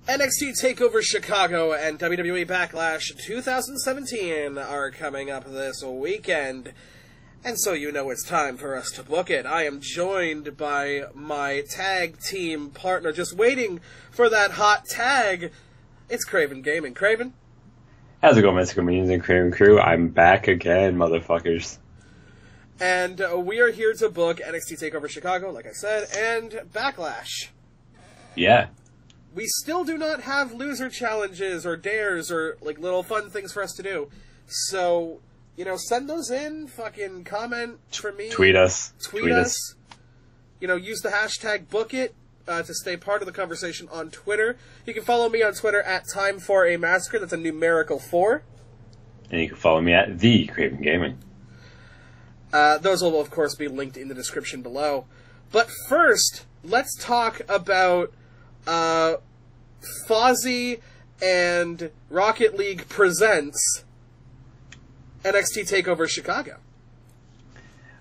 NXT TakeOver Chicago and WWE Backlash 2017 are coming up this weekend, and so you know it's time for us to book it. I am joined by my tag team partner, just waiting for that hot tag. It's Craven Gaming. Craven? How's it going, Mexico Minions and Craven Crew? I'm back again, motherfuckers. And we are here to book NXT TakeOver Chicago, like I said, and Backlash. Yeah. We still do not have loser challenges or dares or, like, little fun things for us to do. So, you know, send those in, fucking comment for me. Tweet us. Tweet us. You know, use the hashtag BookIt to stay part of the conversation on Twitter. You can follow me on Twitter at TimeForAMassacre. That's a numerical 4. And you can follow me at The Craven Gaming. Those will, of course, be linked in the description below. But first, let's talk about Fozzy and Rocket League presents NXT TakeOver Chicago.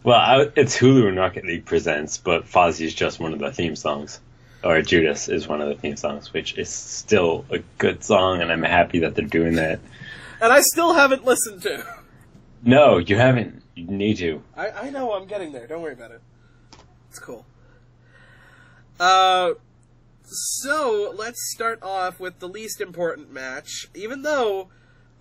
Well, it's Hulu and Rocket League presents, but Fozzy is just one of the theme songs. Or Judas is one of the theme songs, which is still a good song, and I'm happy that they're doing that. And I still haven't listened to. No, you haven't. You need to. I know, I'm getting there. Don't worry about it. It's cool. So, let's start off with the least important match, even though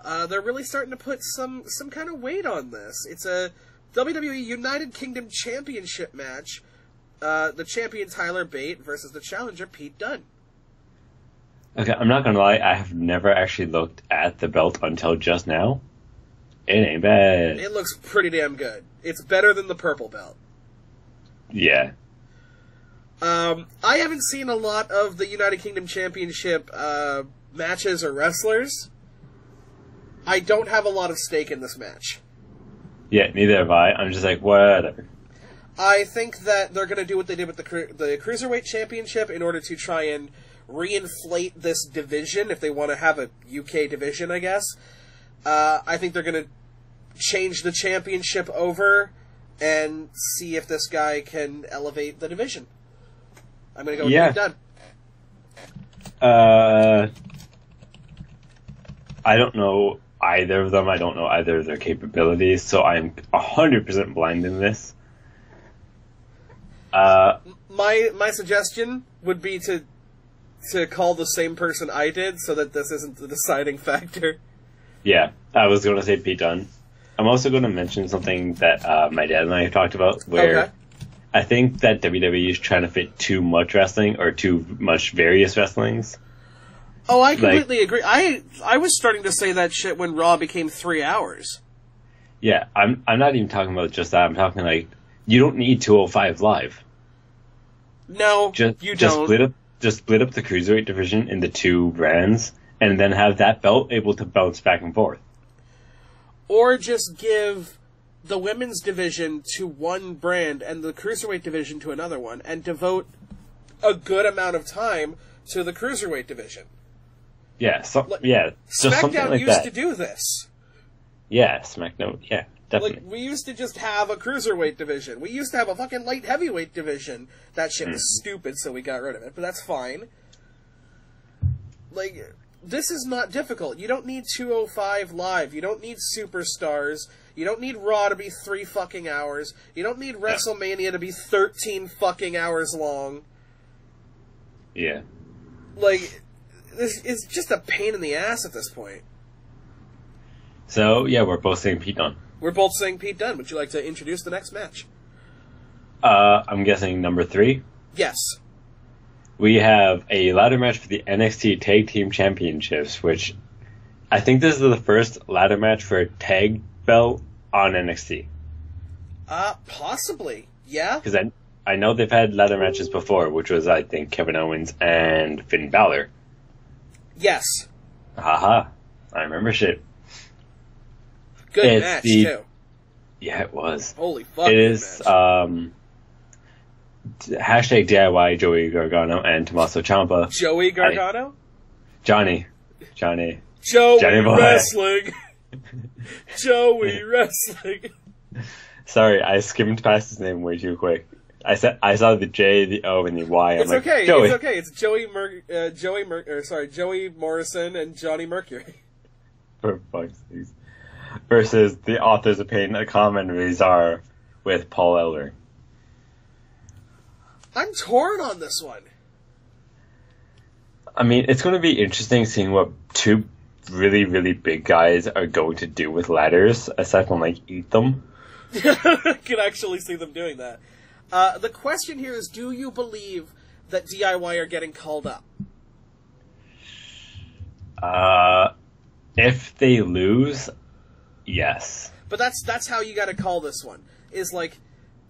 they're really starting to put some kind of weight on this. It's a WWE United Kingdom Championship match. The champion Tyler Bate versus the challenger Pete Dunne. Okay, I'm not gonna lie, I have never actually looked at the belt until just now. It ain't bad. It looks pretty damn good. It's better than the purple belt. Yeah. I haven't seen a lot of the United Kingdom Championship matches or wrestlers. I don't have a lot of stake in this match. Yeah, neither have I. I'm just like, whatever. I think that they're going to do what they did with the Cruiserweight Championship in order to try and reinflate this division, if they want to have a UK division, I guess. I think they're going to change the championship over and see if this guy can elevate the division. I'm going to go with Pete Dunne. I don't know either of them. I don't know either of their capabilities, so I'm 100% blind in this. My suggestion would be to call the same person I did, so that this isn't the deciding factor. Yeah, I was going to say Pete Dunne. I'm also going to mention something that my dad and I have talked about, where I think that WWE is trying to fit too much wrestling, or too much various wrestlings. Oh, I completely agree. I was starting to say that shit when Raw became 3 hours. Yeah, I'm not even talking about just that. I'm talking like, you don't need 205 Live. No, you don't. Just split up the Cruiserweight division into 2 brands, and then have that belt able to bounce back and forth. Or just give the women's division to one brand and the Cruiserweight division to another one, and devote a good amount of time to the Cruiserweight division. Yeah, SmackDown something like used that. to do this. Yeah, SmackDown, yeah, definitely. Like, we used to just have a Cruiserweight division. We used to have a fucking light heavyweight division. That shit was stupid, so we got rid of it, but that's fine. Like, this is not difficult. You don't need 205 Live. You don't need Superstars. You don't need Raw to be 3 fucking hours. You don't need WrestleMania to be 13 fucking hours long. Yeah. Like, this is just a pain in the ass at this point. So, yeah, we're both saying Pete Dunne. We're both saying Pete Dunne. Would you like to introduce the next match? I'm guessing number 3? Yes. We have a ladder match for the NXT Tag Team Championships, which I think this is the first ladder match for a tag belt on NXT. Possibly. Yeah. Because I know they've had ladder matches before, which was, I think, Kevin Owens and Finn Balor. Yes. Haha. I remember shit. Good match, too. Yeah, it was. Holy fuck. It is, hashtag DIY Joey Gargano and Tommaso Ciampa. Joey Gargano? Johnny Joey boy. Wrestling. Joey Wrestling. Sorry, I skimmed past his name way too quick. I saw the J, the O, and the Y. It's okay. Joey. It's okay. It's Joey Morrison and Johnny Mercury. For fuck's sake. Versus the Authors of Pain, a common Razor with Paul Eller. I'm torn on this one. I mean, it's going to be interesting seeing what two really, really big guys are going to do with ladders, aside from, like, eat them. I can actually see them doing that. The question here is, do you believe that DIY are getting called up? If they lose, yes. But that's how you gotta call this one. Is like,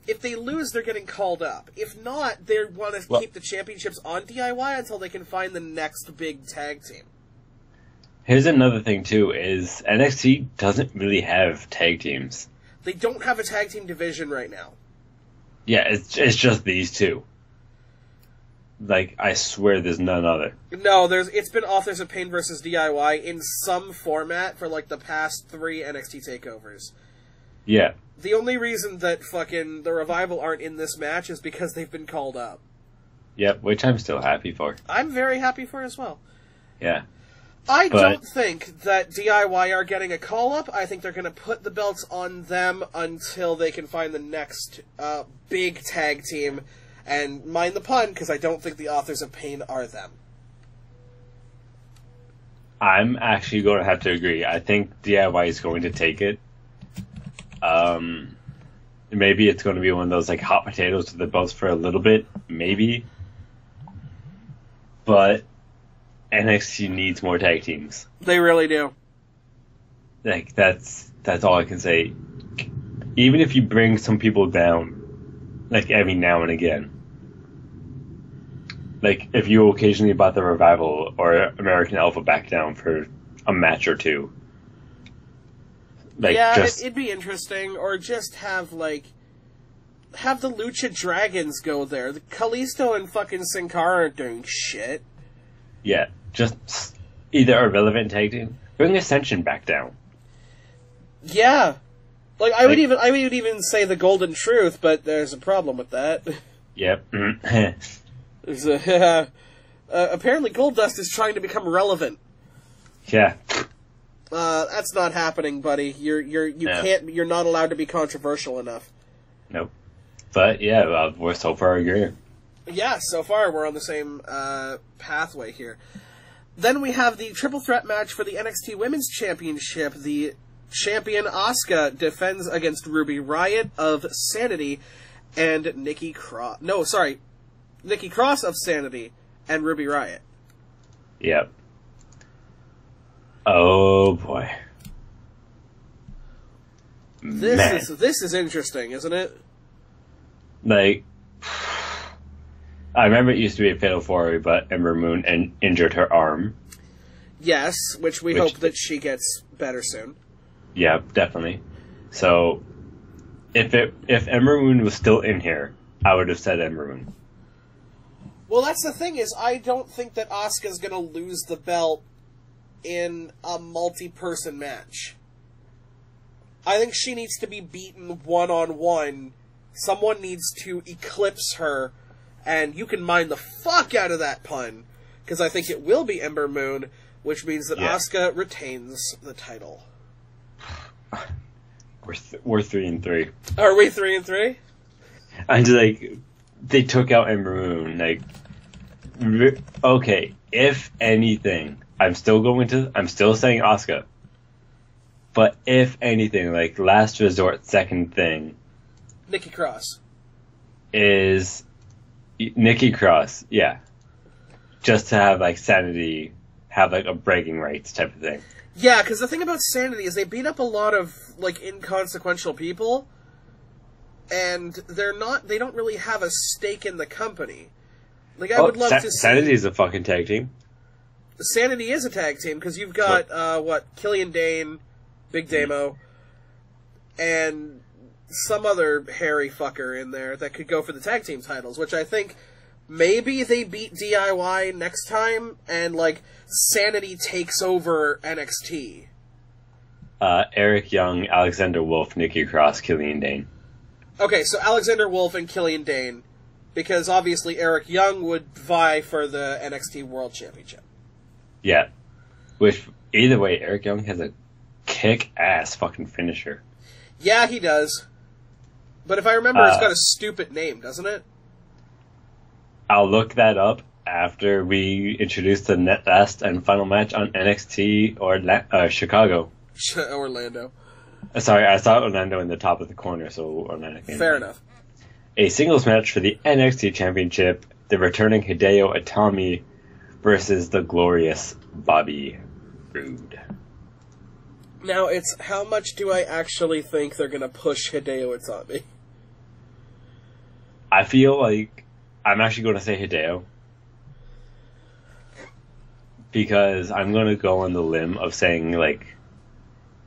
if they lose, they're getting called up. If not, they want to keep the championships on DIY until they can find the next big tag team. Here's another thing, too, is NXT doesn't really have tag teams. They don't have a tag team division right now. Yeah, it's just these two. Like, I swear there's none other. No, it's been Authors of Pain versus DIY in some format for, like, the past 3 NXT TakeOvers. Yeah. The only reason that fucking the Revival aren't in this match is because they've been called up. Yep, which I'm still happy for. I'm very happy for as well. Yeah. I don't think that DIY are getting a call-up. I think they're going to put the belts on them until they can find the next big tag team. And mind the pun, because I don't think the Authors of Pain are them. I'm actually going to have to agree. I think DIY is going to take it. Maybe it's going to be one of those like hot potatoes to the belts for a little bit. Maybe. But NXT needs more tag teams. They really do. Like, that's all I can say. Even if you bring some people down, like, every now and again. Like, if you occasionally brought the Revival or American Alpha back down for a match or two. Like, yeah, it'd be interesting. Or just have the Lucha Dragons go there. The Kalisto and fucking Sin Cara aren't doing shit. Yeah, just either a relevant tag team. Bring Ascension back down. Yeah. Like, I would even say the Golden Truth, but there's a problem with that. Yep. There's apparently Goldust is trying to become relevant. Yeah. That's not happening, buddy. You're not allowed to be controversial enough. Nope. But yeah, we're so far agreeing. Yeah, so far we're on the same pathway here. Then we have the triple threat match for the NXT Women's Championship. The champion Asuka defends against Ruby Riott of Sanity and Nikki Cross of Sanity and Ruby Riott. Yep. Oh boy. This is interesting, isn't it? Like, I remember it used to be a Fatal 4-Way, but Ember Moon injured her arm. Yes, which we hope that she gets better soon. Yeah, definitely. So, if Ember Moon was still in here, I would have said Ember Moon. Well, that's the thing, is I don't think that Asuka's gonna lose the belt in a multi-person match. I think she needs to be beaten one-on-one. Someone needs to eclipse her, and you can mind the fuck out of that pun, because I think it will be Ember Moon, which means that Asuka retains the title. We're 3-3. Are we 3-3? I'm just like, they took out Ember Moon. Like, okay, if anything, I'm still saying Asuka. But if anything, like, last resort, second thing, Nikki Cross. Is Nikki Cross, yeah. Just to have, like, Sanity have, like, a bragging rights type of thing. Yeah, because the thing about Sanity is they beat up a lot of, like, inconsequential people, and they don't really have a stake in the company. Like, I would love to see... Sanity's a fucking tag team. Sanity is a tag team, because you've got, Killian Dane, Big Damo, and some other hairy fucker in there that could go for the tag team titles, which I think maybe they beat DIY next time, and, like, Sanity takes over NXT. Eric Young, Alexander Wolf, Nikki Cross, Killian Dane. Okay, so Alexander Wolf and Killian Dane Because obviously Eric Young would vie for the NXT World Championship. Yeah. Which, either way, Eric Young has a kick-ass fucking finisher. Yeah, he does. But if I remember, it's got a stupid name, doesn't it? I'll look that up after we introduce the last and final match on NXT or Chicago. Orlando. Sorry, I saw Orlando in the top of the corner, so Orlando came Fair in. enough. A singles match for the NXT Championship, the returning Hideo Itami versus the glorious Bobby Roode. Now, it's how much do I actually think they're going to push Hideo Itami? I feel like I'm actually going to say Hideo. Because I'm going to go on the limb of saying, like,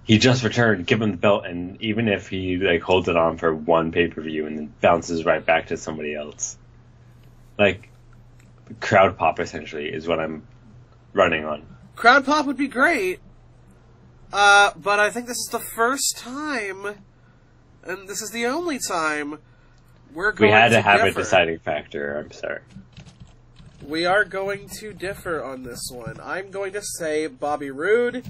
he just returned, give him the belt, and even if he, like, holds it on for one pay-per-view and then bounces right back to somebody else. Like, crowd pop, essentially, is what I'm running on. Crowd pop would be great, but I think this is the first time, and this is the only time, we're going to We had to have differ. a deciding factor, I'm sorry. We are going to differ on this one. I'm going to say Bobby Roode.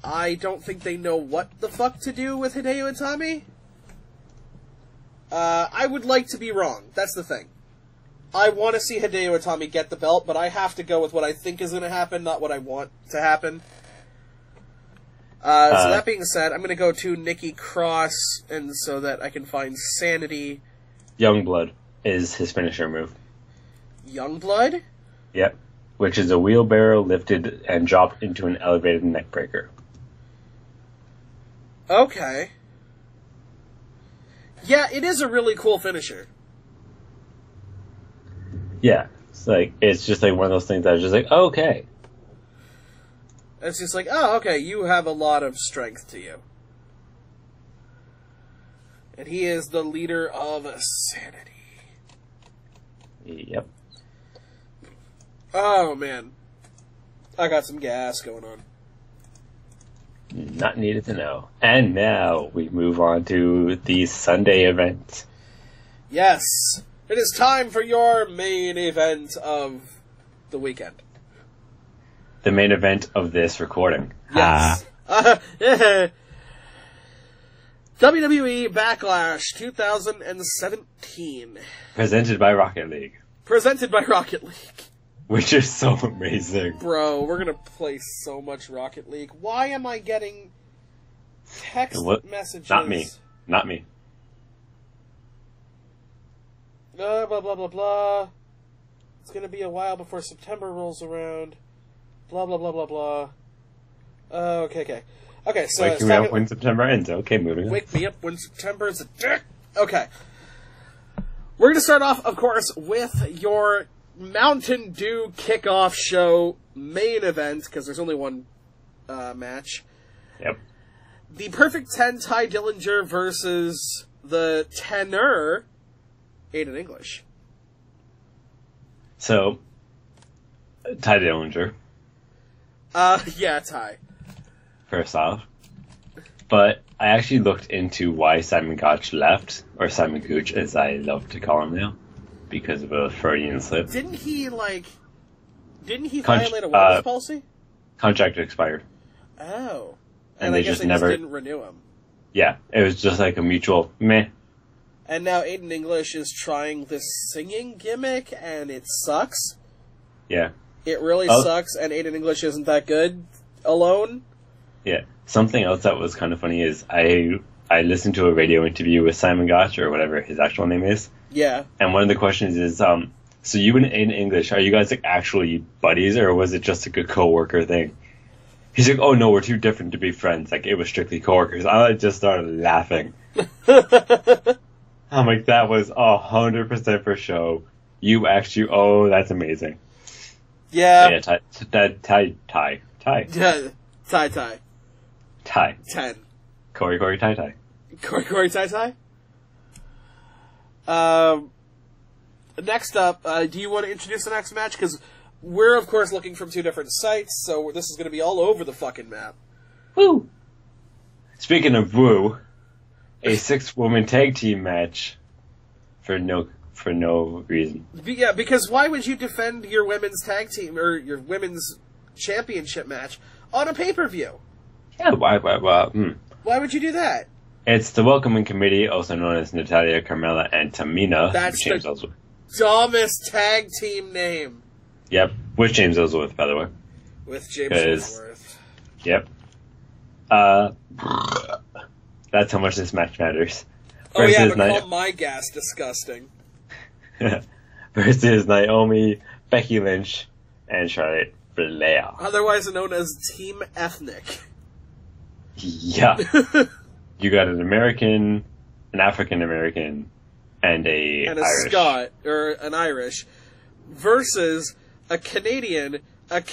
I don't think they know what the fuck to do with Hideo Itami. I would like to be wrong. That's the thing. I want to see Hideo Itami get the belt, but I have to go with what I think is going to happen, not what I want to happen. So that being said, I'm going to go to Nikki Cross, and so that I can find Sanity. Youngblood is his finisher move. Youngblood? Yep. Which is a wheelbarrow lifted and dropped into an elevated neckbreaker. Okay. Yeah, it is a really cool finisher. Yeah. It's just like one of those things that I was just like, oh, okay. It's just like, oh, okay, you have a lot of strength to you. And he is the leader of Sanity. Yep. Oh, man. I got some gas going on. Not needed to know. And now we move on to the Sunday event. Yes. It is time for your main event of the weekend. The main event of this recording. Yes. WWE Backlash 2017. Presented by Rocket League. Presented by Rocket League. Which is so amazing. Bro, we're gonna play so much Rocket League. Why am I getting text messages? Not me. Not me. Blah, blah, blah, blah. It's gonna be a while before September rolls around. Blah, blah, blah, blah, blah. Okay. Okay, so Wake me up when September ends. Okay, moving on. Wake me up when September is a dick. Okay. We're gonna start off, of course, with your Mountain Dew kickoff show main event, because there's only one match. Yep. The Perfect 10 Ty Dillinger versus the tenor Aiden English. So, Ty Dillinger. Yeah, Ty. First off. But I actually looked into why Simon Gotch left, or Simon Gooch, as I love to call him now, because of a Freudian slip. Didn't he violate a workers' policy? Contract expired. Oh. And I they guess just never didn't renew him. Yeah, it was just like a mutual meh. And now Aiden English is trying this singing gimmick, and it sucks. Yeah. It really sucks, and Aiden English isn't that good alone. Yeah. Something else that was kind of funny is I listened to a radio interview with Simon Gotch, or whatever his actual name is. Yeah. And one of the questions is, so you and Aiden English, are you guys like actually buddies, or was it just like a coworker thing? He's like, oh no, we're too different to be friends. Like, it was strictly coworkers. I just started laughing. I'm like, that was 100% for show. You actually, that's amazing. Yeah. Yeah, Ty. Yeah, Ty. Ty. 10. Corey, Ty. Corey, Ty. Next up, do you want to introduce the next match? Because we're, of course, looking from two different sites, so this is going to be all over the fucking map. Woo! Speaking of woo, a 6-woman tag team match for no for no reason. Yeah, because why would you defend your women's tag team or your women's championship match on a pay-per-view? Yeah, why? Why would you do that? It's the Welcoming Committee, also known as Natalia, Carmella, and Tamina. That's James Ellsworth. Dumbest tag team name. Yep, with James Ellsworth, by the way. With James Ellsworth. Yep. That's how much this match matters. Oh yeah, but call my gas disgusting. Versus Naomi, Becky Lynch, and Charlotte Flair. Otherwise known as Team Ethnic. Yeah. You got an American, an African American, and a Irish. Scot, or an Irish, versus a Canadian, and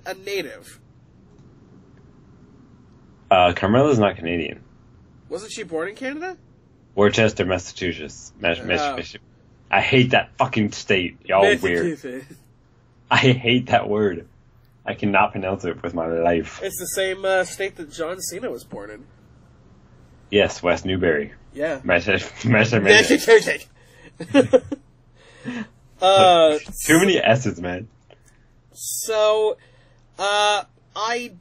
a native. Carmella's not Canadian. Wasn't she born in Canada? Worcester, Massachusetts. I hate that fucking state. Y'all weird. I hate that word. I cannot pronounce it with my life. It's the same state that John Cena was born in. Yes, West Newbury. Yeah. Too many S's, man. So, I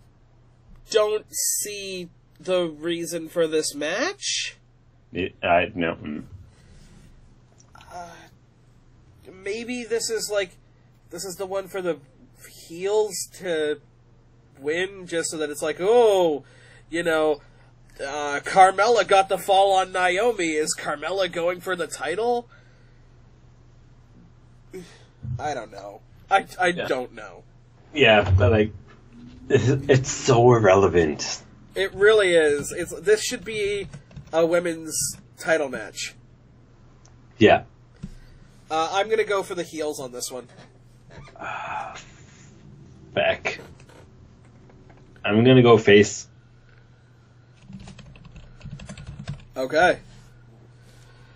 don't see the reason for this match. No. Maybe this is the one for the heels to win, just so that it's like, oh, Carmella got the fall on Naomi. Is Carmella going for the title? I don't know. I don't know. Yeah, but it's so irrelevant. It really is. This should be a women's title match. Yeah. I'm going to go for the heels on this one. Back. I'm going to go face. Okay.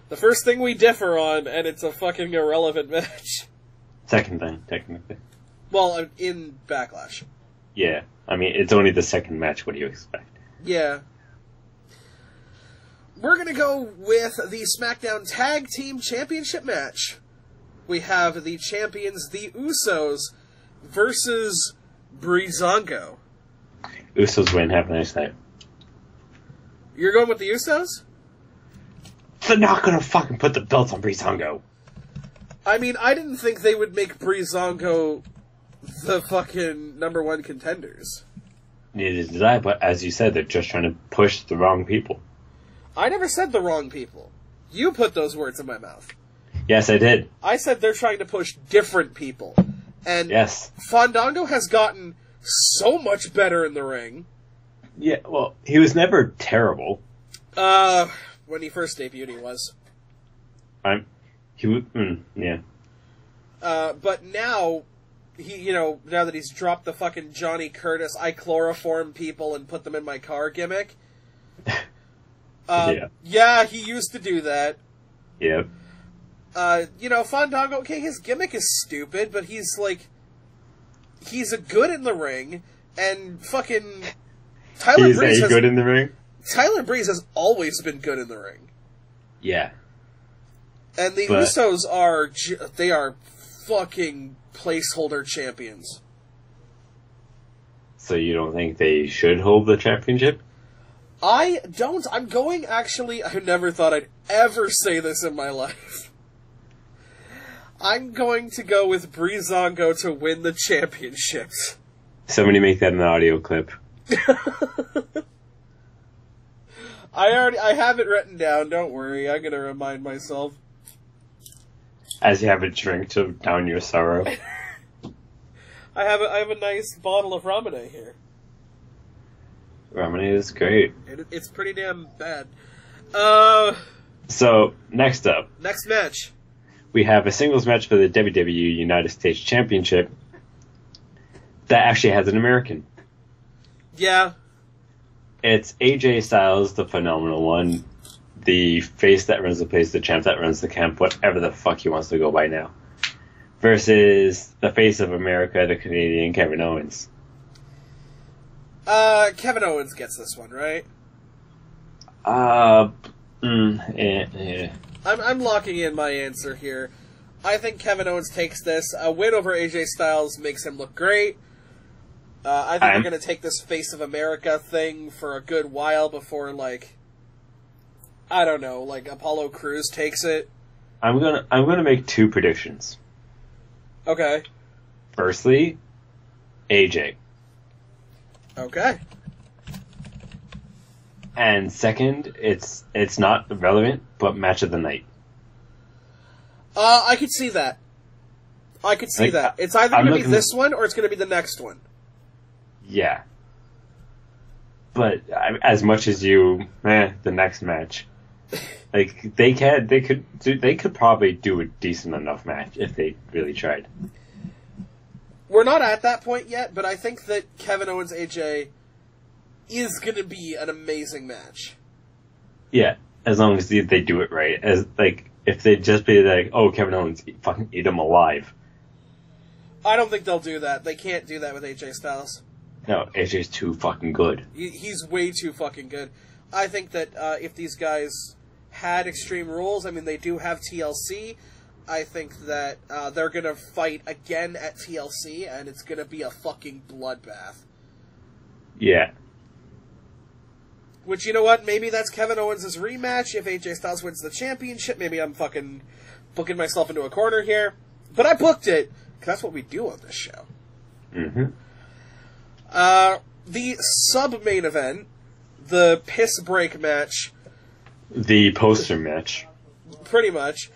The first thing we differ on, and it's a fucking irrelevant match. Second thing, technically. Well, in Backlash. Yeah. I mean, it's only the second match. What do you expect? Yeah. We're going to go with the SmackDown Tag Team Championship match. We have the champions, the Usos, versus Breezango. Usos win. Have a nice night. You're going with the Usos? They're not going to fucking put the belts on Breezango. I mean, I didn't think they would make Breezango the fucking #1 contenders. Neither did I, but as you said, they're just trying to push the wrong people. I never said the wrong people. You put those words in my mouth. Yes, I did. I said they're trying to push different people. And yes. Fandango has gotten so much better in the ring. Yeah, well, he was never terrible. When he first debuted, he was. Yeah. But now, now that he's dropped the fucking Johnny Curtis, I chloroform people and put them in my car gimmick. Yeah, he used to do that. Yep. Fandango, okay, his gimmick is stupid, but he's a good in the ring, and fucking Tyler Breeze is good in the ring? Tyler Breeze has always been good in the ring. Yeah. And the Usos they are fucking placeholder champions. So you don't think they should hold the championship? I don't. I never thought I'd ever say this in my life. I'm going to go with Breezango to win the championships. Somebody make that an audio clip. I have it written down, don't worry, I'm gonna remind myself. As you have a drink to down your sorrow. I have a nice bottle of Ramune here. Ramune is great. It's pretty damn bad. So, next up. Next match. We have a singles match for the WWE United States Championship that actually has an American. Yeah. It's AJ Styles, the phenomenal one, the face that runs the place, the champ that runs the camp, whatever the fuck he wants to go by now, versus the face of America, the Canadian Kevin Owens. Kevin Owens gets this one, right? Yeah. I'm locking in my answer here. I think Kevin Owens takes this. A win over AJ Styles makes him look great. I think we're going to take this Face of America thing for a good while before, like, I don't know, like Apollo Crews takes it. I'm gonna make two predictions. Okay. Firstly, AJ. Okay. And second, it's not relevant, but match of the night. I could see that. I could see that. It's either going to be this one or it's going to be the next one. Yeah. But as much as the next match, like they could probably do a decent enough match if they really tried. We're not at that point yet, but I think that Kevin Owens AJ is going to be an amazing match. Yeah, as long as they do it right. As like if they just be like, oh, Kevin Owens, fucking eat him alive. I don't think they'll do that. They can't do that with AJ Styles. No, AJ's too fucking good. He's way too fucking good. I think that if these guys had Extreme Rules, I mean, they do have TLC. I think that they're going to fight again at TLC, and it's going to be a fucking bloodbath. Yeah. Which, you know what? Maybe that's Kevin Owens' rematch if AJ Styles wins the championship. Maybe I'm fucking booking myself into a corner here. But I booked it, because that's what we do on this show. Mm-hmm. The sub-main event, the piss break match. The poster match. Pretty much.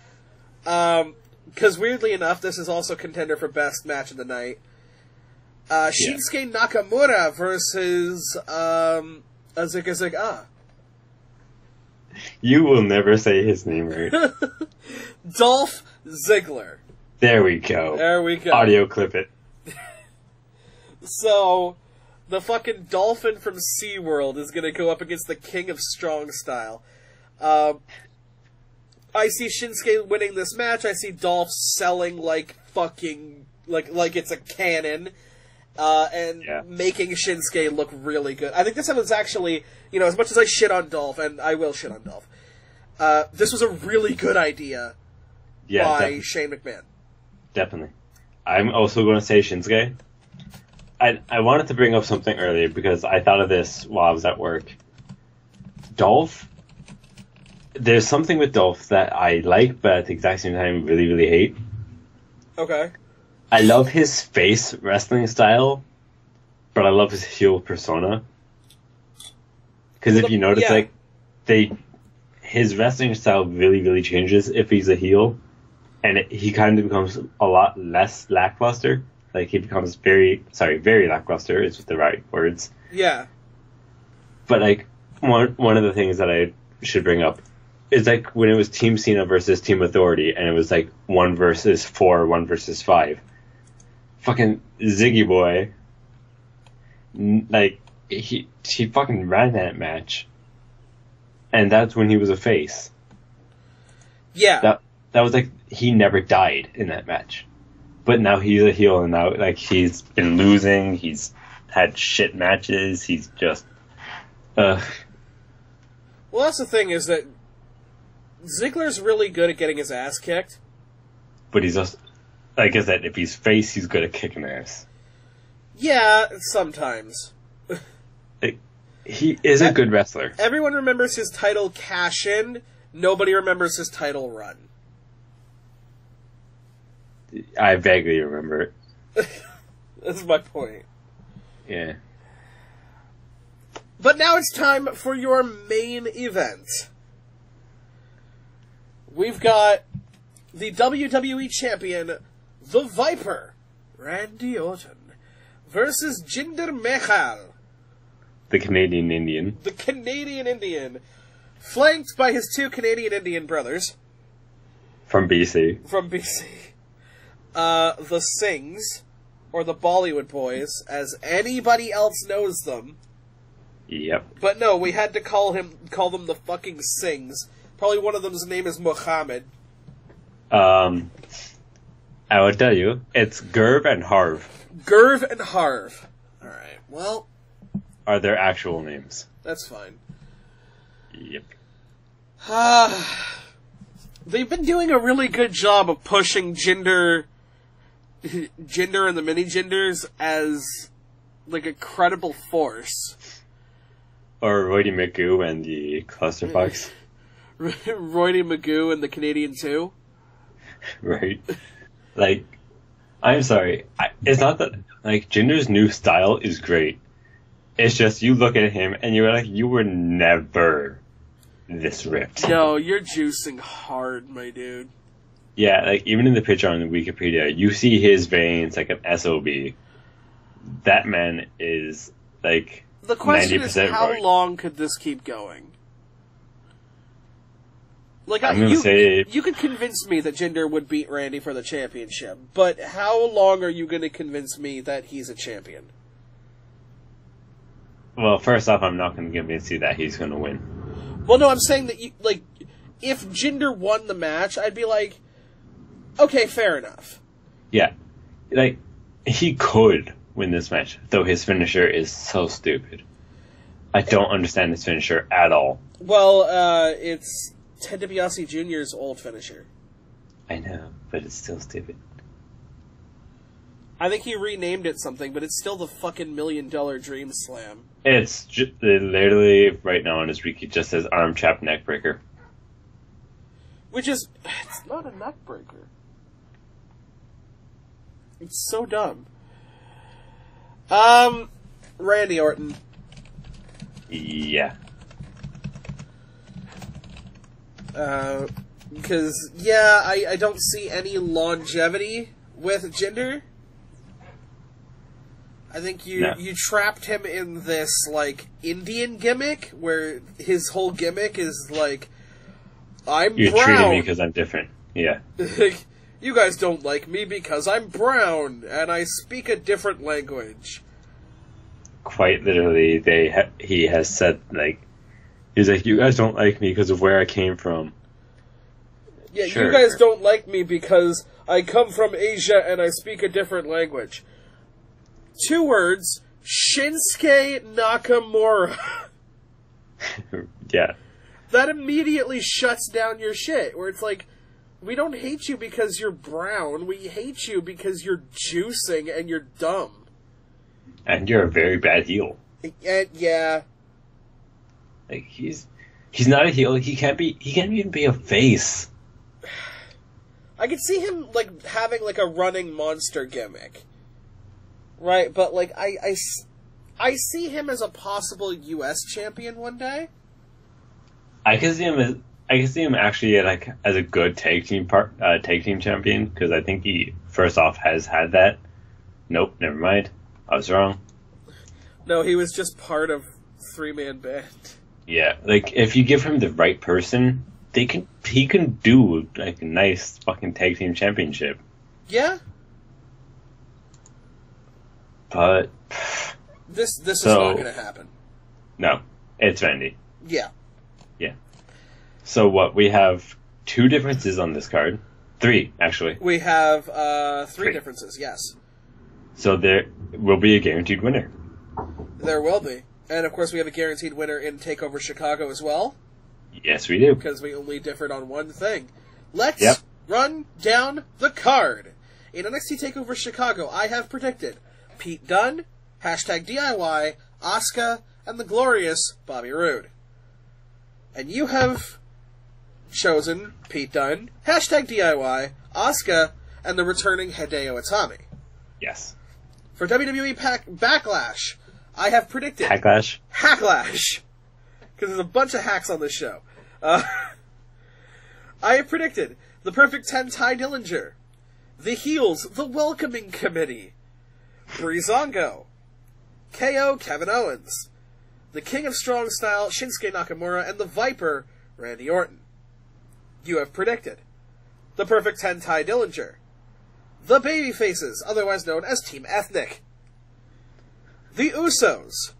Because weirdly enough, this is also contender for best match of the night. Shinsuke Nakamura versus Azikaziga. You will never say his name right. Dolph Ziggler. There we go. There we go. Audio clip it. So, the fucking dolphin from SeaWorld is going to go up against the King of Strong Style. I see Shinsuke winning this match. I see Dolph selling like fucking like it's a cannon, and making Shinsuke look really good. I think this was actually, you know, as much as I shit on Dolph, and I will shit on Dolph, this was a really good idea by Shane McMahon. Definitely. I'm also going to say Shinsuke. I wanted to bring up something earlier because I thought of this while I was at work. Dolph, there's something with Dolph that I like, but at the exact same time really, really hate. Okay. I love his face wrestling style, but I love his heel persona. Because if you notice, his wrestling style really, really changes if he's a heel, and he kind of becomes a lot less lackluster. Like, he becomes very lackluster is the right words. Yeah. But, like, one of the things that I should bring up is, like, when it was Team Cena versus Team Authority, and it was, like, 1 versus 4, 1 versus 5. Fucking Ziggy Boy, like, he fucking ran that match. And that's when he was a face. Yeah. That was, like, he never died in that match. But now he's a heel, and now, like, he's been losing, he's had shit matches, he's just, Well, that's the thing, is that Ziggler's really good at getting his ass kicked. But he's just, like I said, if he's face, he's good at kicking ass. Yeah, sometimes. Like, he is a good wrestler. Everyone remembers his title cash-in, nobody remembers his title run. I vaguely remember it. That's my point. Yeah. But now it's time for your main event. We've got the WWE Champion, the Viper, Randy Orton, versus Jinder Mahal, The Canadian Indian. The Canadian Indian, flanked by his 2 Canadian Indian brothers. From BC. The Sings, or the Bollywood Boys, as anybody else knows them. Yep. But no, we had to call them the fucking Sings. Probably one of them's name is Muhammad. I will tell you, it's Gerv and Harv. Gerv and Harv. Alright, well... Are their actual names. That's fine. Yep. They've been doing a really good job of pushing Jinder and the mini-Jinders as, like, a credible force. Or Roydy Magoo and the Clusterfucks. Roydy Magoo and the Canadian 2. Right. Like, I'm sorry. It's not that, like, Jinder's new style is great. It's just, you look at him and you're like, you were never this ripped. No, you're juicing hard, my dude. Yeah, like, even in the picture on the Wikipedia, you see his veins like an SOB. That man is, like, the question 90% is, how right. long could this keep going? Like, I'm gonna say... you could convince me that Jinder would beat Randy for the championship, but how long are you going to convince me that he's a champion? Well, first off, I'm not going to convince you that he's going to win. Well, no, I'm saying that, if Jinder won the match, I'd be like, okay, fair enough. Yeah. Like, he could win this match, though his finisher is so stupid. I don't understand his finisher at all. Well, it's Ted DiBiase Jr.'s old finisher. I know, but it's still stupid. I think he renamed it something, but it's still the fucking $1 Million Dream Slam. It's literally, right now on his wiki, it just says arm chap neck breaker. Which is, it's not a neck breaker. It's so dumb. Randy Orton. Yeah. Because, yeah, I don't see any longevity with Jinder. I think you trapped him in this, like, Indian gimmick, where his whole gimmick is, like, I'm You're brown. treating me because I'm different. Yeah. You guys don't like me because I'm brown, and I speak a different language. Quite literally, he has said, like, he's like, you guys don't like me because of where I came from. Yeah, Sure. You guys don't like me because I come from Asia and I speak a different language. 2 words, Shinsuke Nakamura. Yeah. That immediately shuts down your shit, where it's like, we don't hate you because you're brown, we hate you because you're juicing and you're dumb. And you're a very bad heel. Yeah. Like, he's not a heel, he can't even be a face. I could see him, like, having, like, a running monster gimmick. Right, but, like, I see him as a possible U.S. champion one day. I can see him actually as a good tag team champion, because I think he first off has had that. Nope, never mind. I was wrong. No, he was just part of 3-man band. Yeah, like, if you give him the right person, he can do, like, a nice fucking tag team championship. Yeah. But this is not going to happen. No, it's Randy. Yeah. Yeah. So what, we have 2 differences on this card. 3, actually. We have 3 differences, yes. So there will be a guaranteed winner. There will be. And of course we have a guaranteed winner in TakeOver Chicago as well. Yes, we do. Because we only differed on one thing. Let's run down the card. In NXT TakeOver Chicago, I have predicted Pete Dunne, #DIY, Asuka, and the glorious Bobby Roode. And you have chosen Pete Dunne, #DIY, Asuka, and the returning Hideo Itami. Yes. For WWE Backlash, I have predicted... Backlash? Hacklash! Because there's a bunch of hacks on this show. I have predicted the Perfect 10 Ty Dillinger, the Heels, the Welcoming Committee, Breezango, KO Kevin Owens, the King of Strong Style Shinsuke Nakamura, and the Viper Randy Orton. You have predicted the Perfect 10 Ty Dillinger, the Babyfaces, otherwise known as Team Ethnic, the Usos,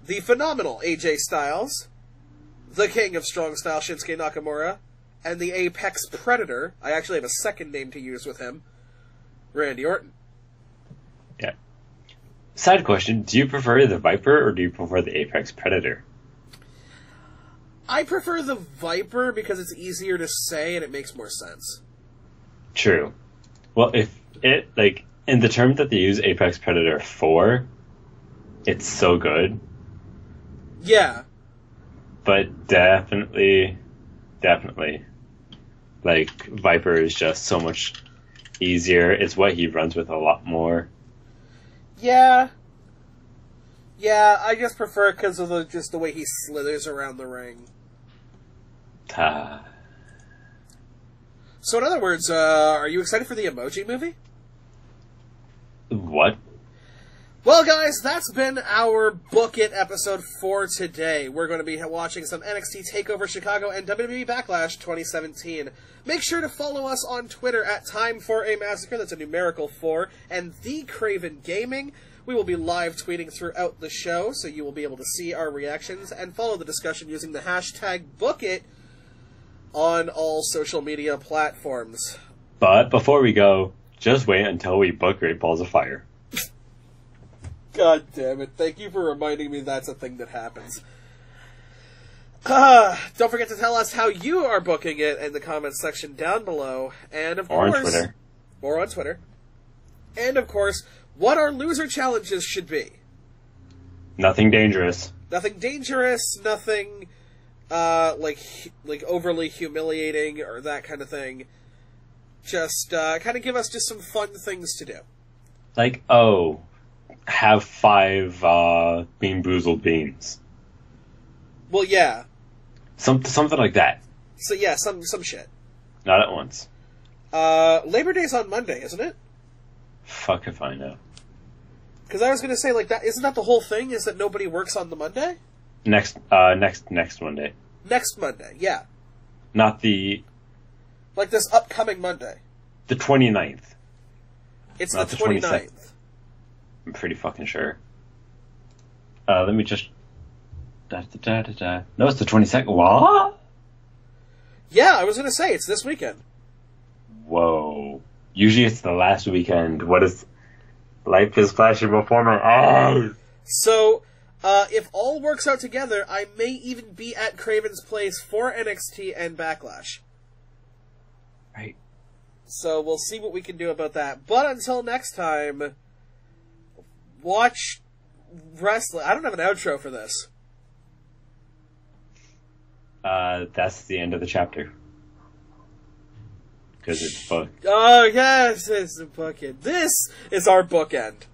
the phenomenal AJ Styles, the King of Strong Style Shinsuke Nakamura, and the Apex Predator, I actually have a second name to use with him, Randy Orton. Yeah. Side question, do you prefer the Viper or do you prefer the Apex Predator? I prefer the Viper because it's easier to say and it makes more sense. True. Well, if it, like, in the term that they use Apex Predator for, it's so good. Yeah. But definitely, like, Viper is just so much easier. It's what he runs with a lot more. Yeah. Yeah, I just prefer it because of just the way he slithers around the ring. So in other words, are you excited for the Emoji Movie? What? Well, guys, that's been our Book It episode for today. We're going to be watching some NXT TakeOver Chicago and WWE Backlash 2017. Make sure to follow us on Twitter at Time4a Massacre, that's a numerical 4, and The Craven Gaming. We will be live tweeting throughout the show, so you will be able to see our reactions and follow the discussion using the hashtag BookIt on all social media platforms. But before we go, just wait until we book Great Balls of Fire. God damn it. Thank you for reminding me that's a thing that happens. Don't forget to tell us how you are booking it in the comments section down below. And of course... on Twitter. Or on Twitter. And of course, what our loser challenges should be. Nothing dangerous. Nothing dangerous, nothing, like overly humiliating or that kind of thing. Just, kind of give us just some fun things to do. Like, have 5 Bean Boozled beans. Well, yeah. Something like that. So yeah, some shit. Not at once. Labor Day's on Monday, isn't it? Fuck if I know. Because I was gonna say, like, that isn't that the whole thing? Is that nobody works on the Monday? Next Monday. Next Monday, yeah. Not the... Like this upcoming Monday. The 29th. It's Not the 27th. 29th. I'm pretty fucking sure. Let me just... No, it's the 22nd. What? Yeah, I was gonna say, it's this weekend. Whoa. Usually it's the last weekend. What is... Life is flashing before my eyes. So, if all works out together, I may even be at Craven's Place for NXT and Backlash. Right. So we'll see what we can do about that. But until next time, watch wrestling. I don't have an outro for this. That's the end of the chapter. Because it's booked. Oh, yes, it's a bookend. This is our bookend.